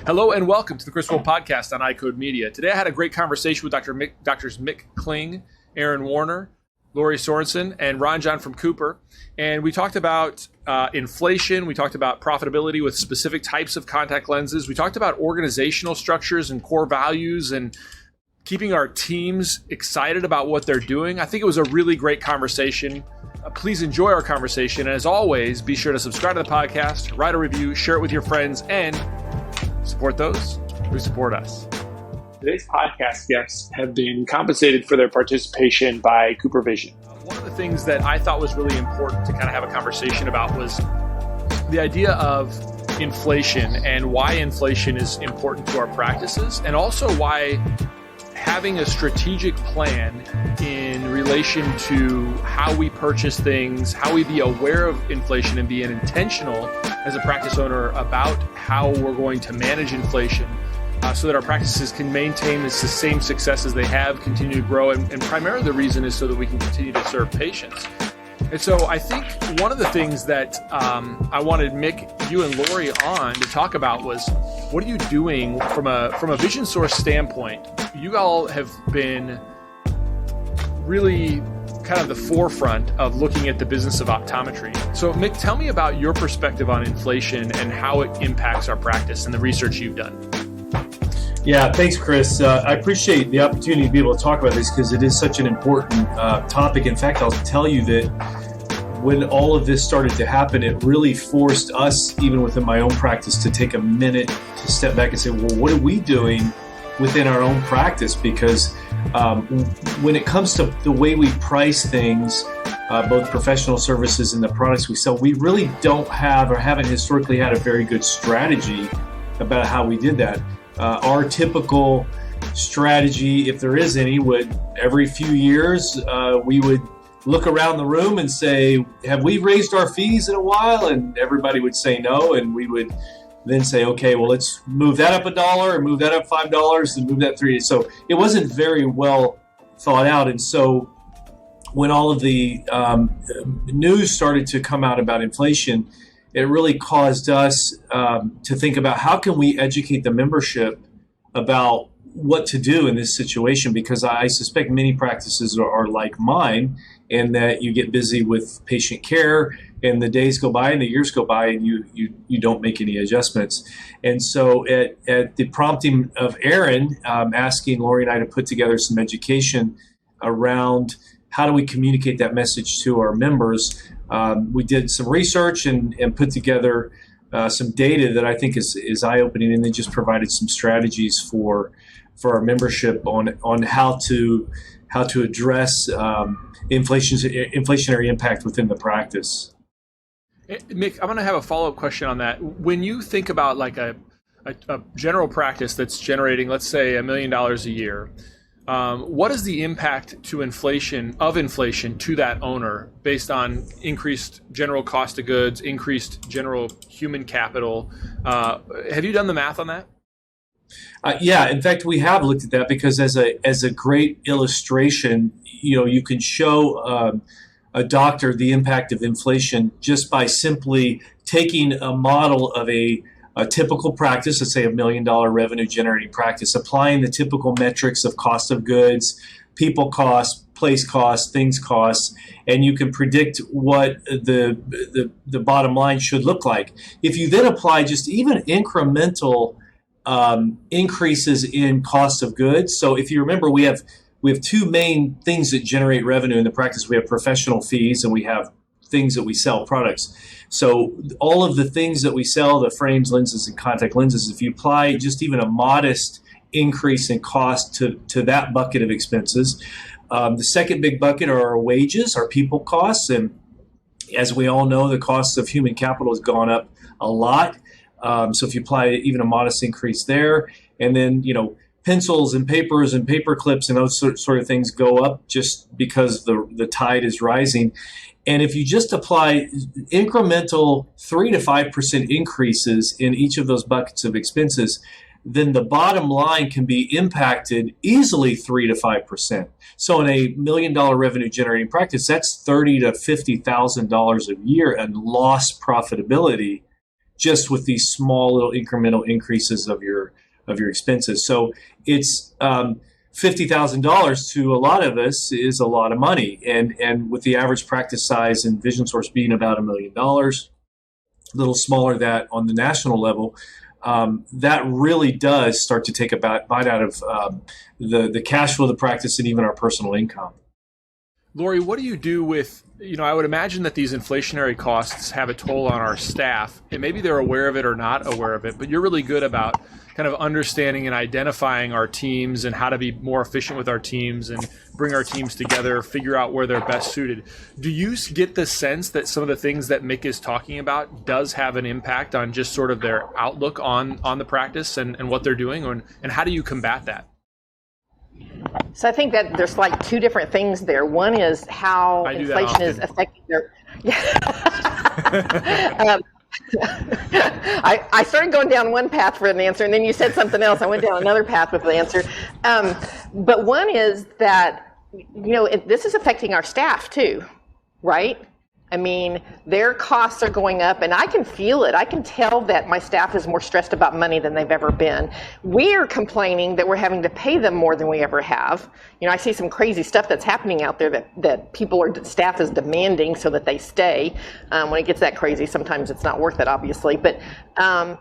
Hello and welcome to the Chris Wolf Podcast on iCode Media. Today I had a great conversation with Drs. Mick Kling, Aaron Warner, Laurie Sorrenson, and Ranjan from Cooper. And we talked about inflation. We talked about profitability with specific types of contact lenses. We talked about organizational structures and core values and keeping our teams excited about what they're doing. I think it was a really great conversation. Please enjoy our conversation. And as always, be sure to subscribe to the podcast, write a review, share it with your friends, and support those who support us. Today's podcast guests have been compensated for their participation by CooperVision. One of the things that I thought was really important to kind of have a conversation about was the idea of inflation and why inflation is important to our practices, and also why having a strategic plan in relation to how we purchase things, how we be aware of inflation and be intentional as a practice owner about how we're going to manage inflation so that our practices can maintain the same success as they have, continue to grow, and primarily the reason is so that we can continue to serve patients. And so I think one of the things that I wanted Mick, you and Laurie on to talk about was, what are you doing from a Vision Source standpoint? You all have been really kind of the forefront of looking at the business of optometry. So Mick, tell me about your perspective on inflation and how it impacts our practice and the research you've done. Yeah, thanks, Chris. I appreciate the opportunity to be able to talk about this because it is such an important topic. In fact, I'll tell you that when all of this started to happen, it really forced us, even within my own practice, to take a minute to step back and say, well, what are we doing within our own practice? Because when it comes to the way we price things, both professional services and the products we sell, we really don't have or haven't historically had a very good strategy about how we did that. Our typical strategy, if there is any, would every few years we would look around the room and say, have we raised our fees in a while? And everybody would say no, and we would then say, okay, well, let's move that up $1 and move that up $5 and move that $3. So it wasn't very well thought out. And so when all of the news started to come out about inflation, it really caused us to think about how can we educate the membership about what to do in this situation, because I suspect many practices are like mine, in that you get busy with patient care and the days go by and the years go by and you don't make any adjustments. And so at the prompting of Aaron, asking Laurie and I to put together some education around how do we communicate that message to our members, we did some research and put together some data that I think is eye-opening, and then just provided some strategies for our membership on how to address inflationary impact within the practice. Mick, I'm going to have a follow-up question on that. When you think about like a general practice that's generating, let's say, $1 million a year, what is the impact to inflation to that owner based on increased general cost of goods, increased general human capital? Have you done the math on that? Yeah, in fact, we have looked at that because as a great illustration, you can show a doctor the impact of inflation just by simply taking a model of a typical practice, let's say $1 million revenue generating practice, applying the typical metrics of cost of goods, people costs, place costs, things costs, and you can predict what the bottom line should look like. If you then apply just even incremental increases in cost of goods. So if you remember, we have two main things that generate revenue in the practice. We have professional fees and we have things that we sell, products. So all of the things that we sell, the frames, lenses, and contact lenses, if you apply just even a modest increase in cost to that bucket of expenses. The second big bucket are our wages, our people costs. And as we all know, the cost of human capital has gone up a lot. So if you apply even a modest increase there, and then, pencils and papers and paper clips and those sort of things go up just because the tide is rising. And if you just apply incremental 3 to 5% increases in each of those buckets of expenses, then the bottom line can be impacted easily 3 to 5%. So in a $1 million revenue generating practice, that's $30,000 to $50,000 a year in lost profitability just with these small little incremental increases of your expenses. So it's $50,000 to a lot of us is a lot of money, and with the average practice size and Vision Source being about $1 million, a little smaller that on the national level, that really does start to take a bite out of the cash flow of the practice and even our personal income. Laurie, what do you do with, I would imagine that these inflationary costs have a toll on our staff, and maybe they're aware of it or not aware of it, but you're really good about kind of understanding and identifying our teams and how to be more efficient with our teams and bring our teams together, figure out where they're best suited. Do you get the sense that some of the things that Mick is talking about does have an impact on just sort of their outlook on the practice and what they're doing, and how do you combat that? So I think that there's like two different things there. One is how inflation is affecting their. I started going down one path for an answer, and then you said something else. I went down another path with the answer. But one is that, this is affecting our staff too, right? I mean, their costs are going up, and I can feel it. I can tell that my staff is more stressed about money than they've ever been. We're complaining that we're having to pay them more than we ever have. I see some crazy stuff that's happening out there that staff is demanding so that they stay. When it gets that crazy, sometimes it's not worth it, obviously. But I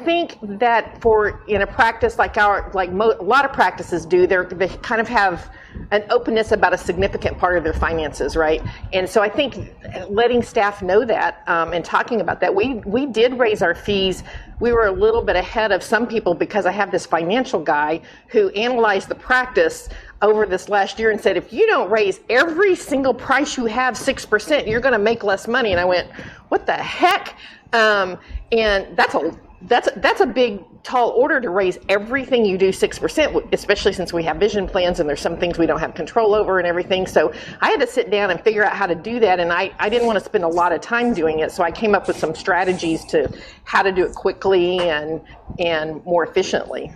think that in a practice like a lot of practices do, they kind of have an openness about a significant part of their finances, right? And so I think letting staff know that and talking about that, we did raise our fees. We were a little bit ahead of some people because I have this financial guy who analyzed the practice over this last year and said, if you don't raise every single price you have 6%, you're going to make less money. And I went, what the heck? And that's a big, tall order to raise everything you do 6%, especially since we have vision plans and there's some things we don't have control over and everything. So I had to sit down and figure out how to do that, and I didn't want to spend a lot of time doing it, so I came up with some strategies to how to do it quickly and more efficiently.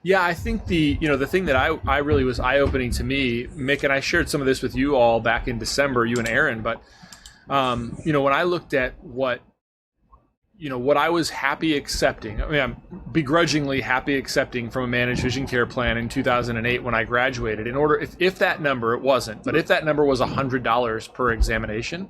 Yeah, I think the thing that I really was eye-opening to me, Mick, and I shared some of this with you all back in December, you and Aaron, but when I looked at what I was happy accepting, I'm begrudgingly happy accepting from a managed vision care plan in 2008 when I graduated, if that number, it wasn't, but if that number was $100 per examination,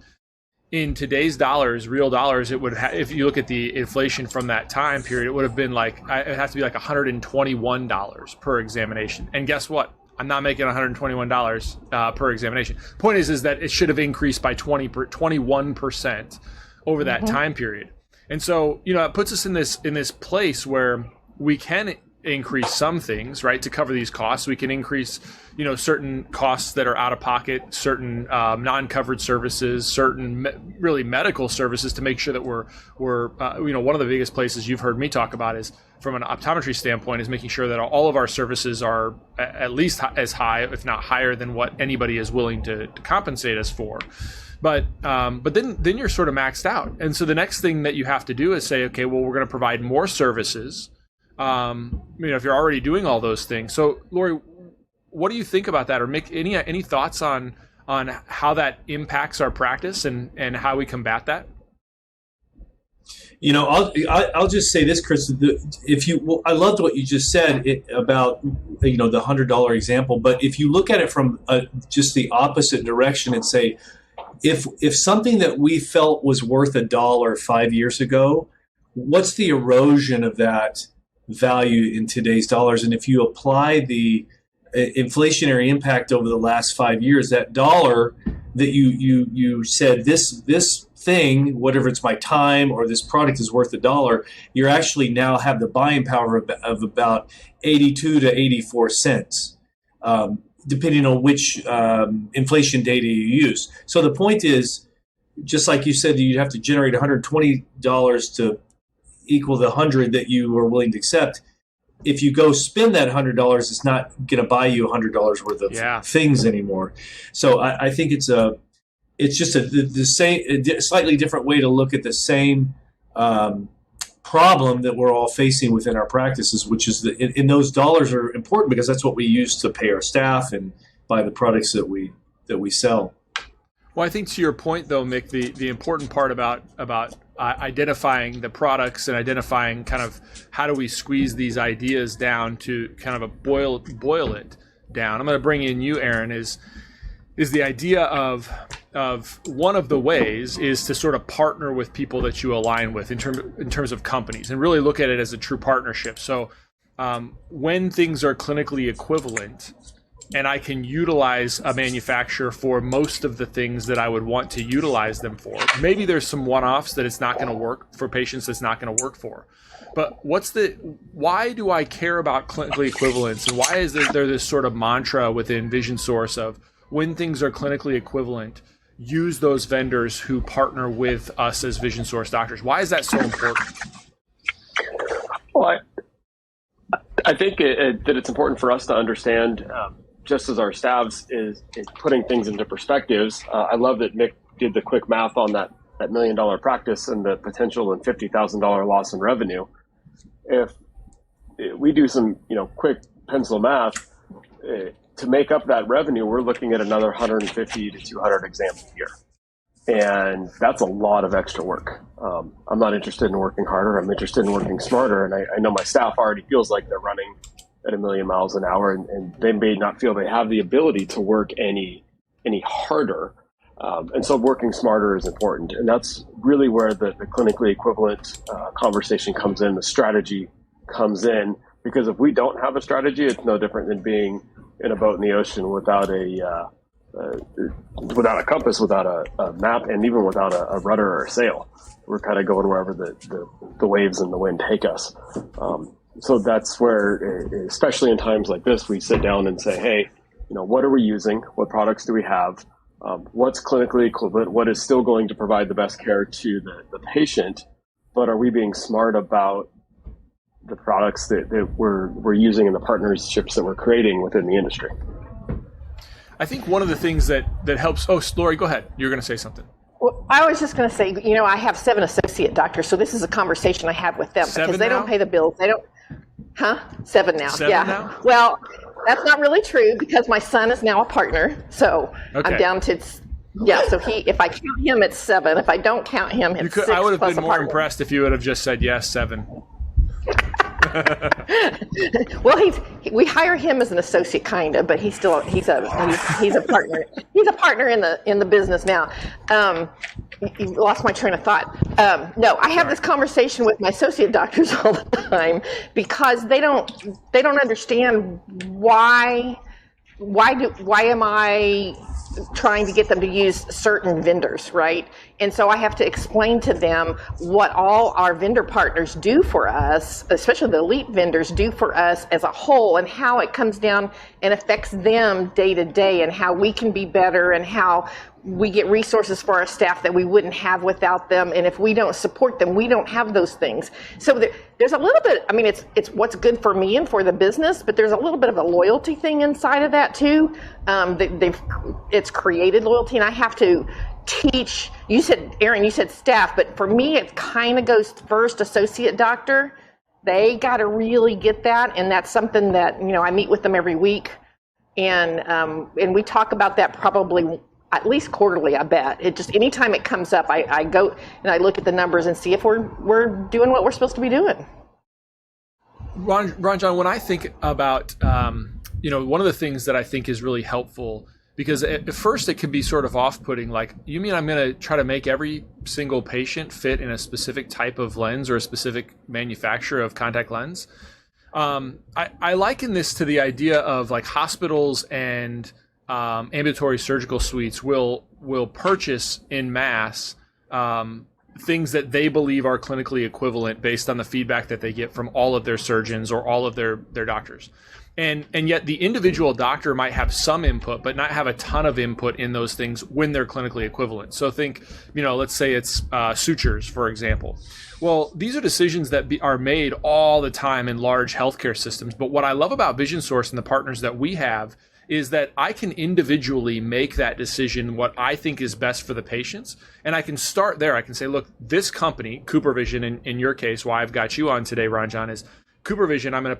in today's dollars, real dollars, it would if you look at the inflation from that time period, it would have been it has to be like $121 per examination. And guess what? I'm not making $121 per examination. Point is that it should have increased by 21% over that time period. And so, it puts us in this place where we can increase some things, right, to cover these costs. We can increase, certain costs that are out of pocket, certain non-covered services, certain really medical services to make sure that we're one of the biggest places you've heard me talk about is from an optometry standpoint is making sure that all of our services are at least as high, if not higher, than what anybody is willing to compensate us for. But then you're sort of maxed out. And so the next thing that you have to do is say, okay, well, we're going to provide more services. If you're already doing all those things. So, Laurie, what do you think about that? Or make any thoughts on how that impacts our practice and how we combat that? I'll just say this, Chris. I loved what you just said about the $100 example. But if you look at it from just the opposite direction and say, if something that we felt was worth $1 5 years ago, what's the erosion of that value in today's dollars? And if you apply the inflationary impact over the last 5 years, that dollar that you said this thing, whatever it's my time or this product is worth $1, you actually now have the buying power of about 82 to 84 cents. Depending on which inflation data you use. So the point is, just like you said, you'd have to generate $120 to equal the $100 that you are willing to accept. If you go spend that $100, it's not going to buy you $100 worth of things anymore. So I think it's just the same, a slightly different way to look at the same problem that we're all facing within our practices, which is that in those dollars are important because that's what we use to pay our staff and buy the products that we sell. Well, I think to your point, though, Mick, the important part about identifying the products and identifying kind of how do we squeeze these ideas down to kind of boil it down. I'm going to bring in you, Aaron, is the idea of one of the ways is to sort of partner with people that you align with in terms of companies and really look at it as a true partnership. So when things are clinically equivalent, and I can utilize a manufacturer for most of the things that I would want to utilize them for. Maybe there's some one-offs that it's not going to work for patients that's not going to work for. But why do I care about clinically equivalence? And why is there this sort of mantra within Vision Source of when things are clinically equivalent, use those vendors who partner with us as Vision Source doctors? Why is that so important? Well, I think that it's important for us to understand just as our staffs is putting things into perspectives. I love that Mick did the quick math on that $1 million practice and the potential and $50,000 loss in revenue. If we do some, quick pencil math, to make up that revenue, we're looking at another 150 to 200 exams a year. And that's a lot of extra work. I'm not interested in working harder. I'm interested in working smarter. And I know my staff already feels like they're running at 1 million miles an hour, and they may not feel they have the ability to work any harder. And so working smarter is important. And that's really where the clinically equivalent conversation comes in, the strategy comes in. Because if we don't have a strategy, it's no different than being in a boat in the ocean without a compass, without a map, and even without a rudder or a sail. We're kind of going wherever the waves and the wind take us. So that's where, especially in times like this, we sit down and say, hey, what are we using? What products do we have? What's clinically equivalent? What is still going to provide the best care to the patient? But are we being smart about the products that we're using and the partnerships that we're creating within the industry? I think one of the things that helps. Oh, Laurie, go ahead. You're going to say something. Well, I was just going to say, I have 7 associate doctors, so this is a conversation I have with them because they don't pay the bills. They don't. 7 now. 7 yeah. Now? Well, that's not really true because my son is now a partner, so okay. I'm down to. Yeah, so if I count him, it's 7. If I don't count him, it's 6. I would have been more partner. impressed if you would have just said yes, 7. Well, we hire him as an associate, kind of, but he's a partner. He's a partner in the business now. You lost my train of thought. No, I have this conversation with my associate doctors all the time because they don't understand why am I trying to get them to use certain vendors, right? And so I have to explain to them what all our vendor partners do for us, especially the elite vendors do for us as a whole, and how it comes down and affects them day to day, and how we can be better, and how we get resources for our staff that we wouldn't have without them. And if we don't support them, we don't have those things. So there's a little bit, it's what's good for me and for the business, but there's a little bit of a loyalty thing inside of that too. It's created loyalty, and I have to teach. You said, Aaron, you said staff, but for me, it kind of goes first associate doctor. They got to really get that. And that's something that, I meet with them every week. And we talk about that probably at least quarterly, I bet. It just, anytime it comes up, I go and I look at the numbers and see if we're doing what we're supposed to be doing. Ranjan, when I think about, one of the things that I think is really helpful, because at first it can be sort of off-putting, like, you mean I'm going to try to make every single patient fit in a specific type of lens or a specific manufacturer of contact lens? I liken this to the idea of like hospitals and ambulatory surgical suites will purchase in mass things that they believe are clinically equivalent based on the feedback that they get from all of their surgeons or all of their doctors. And yet the individual doctor might have some input, but not have a ton of input in those things when they're clinically equivalent. So think, let's say it's sutures, for example. Well, these are decisions that are made all the time in large healthcare systems. But what I love about Vision Source and the partners that we have is that I can individually make that decision, what I think is best for the patients. And I can start there. I can say, look, this company, CooperVision, in your case, why I've got you on today, Ranjan, is CooperVision, I'm going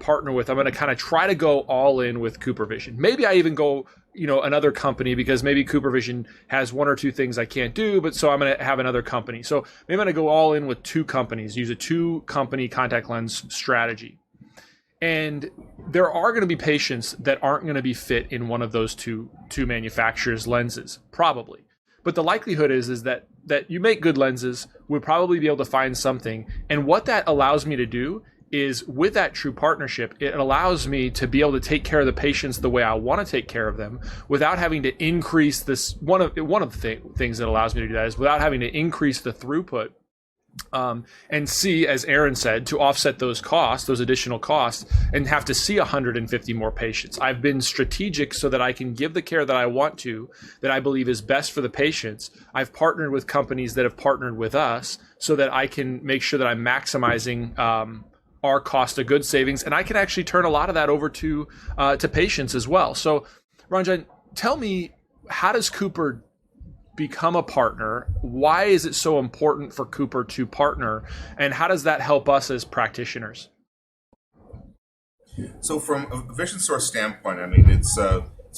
to kind of try to go all in with CooperVision. Maybe I even go, another company, because maybe CooperVision has one or two things I can't do, but so I'm going to have another company. So maybe I'm going to go all in with two companies, use a two-company contact lens strategy. And there are going to be patients that aren't going to be fit in one of those two manufacturers' lenses, probably. But the likelihood is that you make good lenses, we'll probably be able to find something. And what that allows me to do is, with that true partnership, it allows me to be able to take care of the patients the way I want to take care of them without having to increase this. One of the things that allows me to do that is without having to increase the throughput. And see, as Aaron said, to offset those costs, those additional costs, and have to see 150 more patients. I've been strategic so that I can give the care that I want to, that I believe is best for the patients. I've partnered with companies that have partnered with us so that I can make sure that I'm maximizing our cost of goods savings, and I can actually turn a lot of that over to patients as well. So, Ranjan, tell me, how does Cooper become a partner? Why is it so important for Cooper to partner, and how does that help us as practitioners? So from a Vision Source standpoint, I mean, it's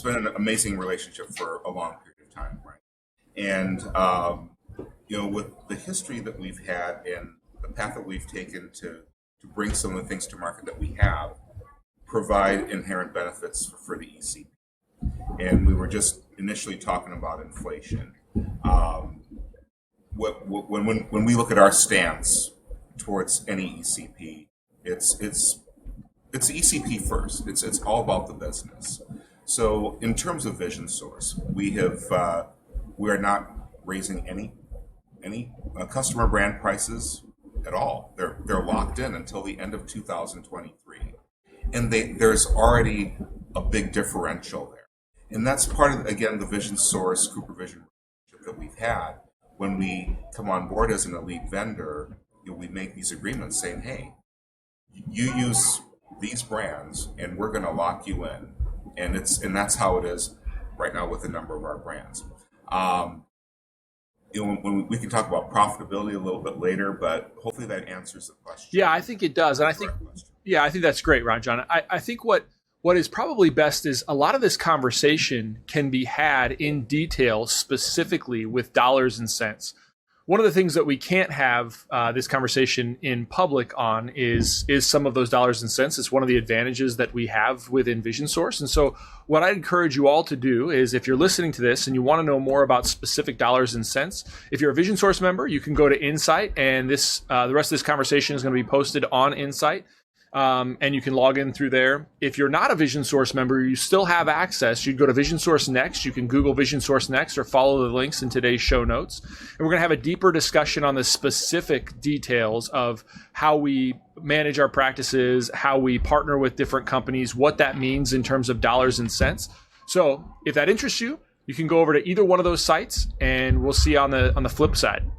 been an amazing relationship for a long period of time, right? And with the history that we've had and the path that we've taken to bring some of the things to market that we have, provide inherent benefits for the ECP. And we were just initially talking about inflation. When we look at our stance towards any ECP, it's ECP first. It's all about the business. So in terms of Vision Source, we are not raising any customer brand prices at all. They're locked in until the end of 2023, and there's already a big differential there. And that's part of, again, the Vision Source CooperVision relationship that we've had. When we come on board as an elite vendor, we make these agreements saying, hey, you use these brands and we're going to lock you in. And that's how it is right now with a number of our brands. When we can talk about profitability a little bit later, but hopefully that answers the question. Yeah, I think it does. And I think that's great, Ranjan. I think what is probably best is a lot of this conversation can be had in detail, specifically with dollars and cents. One of the things that we can't have this conversation in public on is some of those dollars and cents. It's one of the advantages that we have within Vision Source. And so what I encourage you all to do is, if you're listening to this and you want to know more about specific dollars and cents, if you're a Vision Source member, you can go to Insight, and the rest of this conversation is going to be posted on Insight. And you can log in through there. If you're not a Vision Source member, you still have access. You'd go to Vision Source Next. You can Google Vision Source Next or follow the links in today's show notes. And we're going to have a deeper discussion on the specific details of how we manage our practices, how we partner with different companies, what that means in terms of dollars and cents. So if that interests you, you can go over to either one of those sites, and we'll see you on the flip side.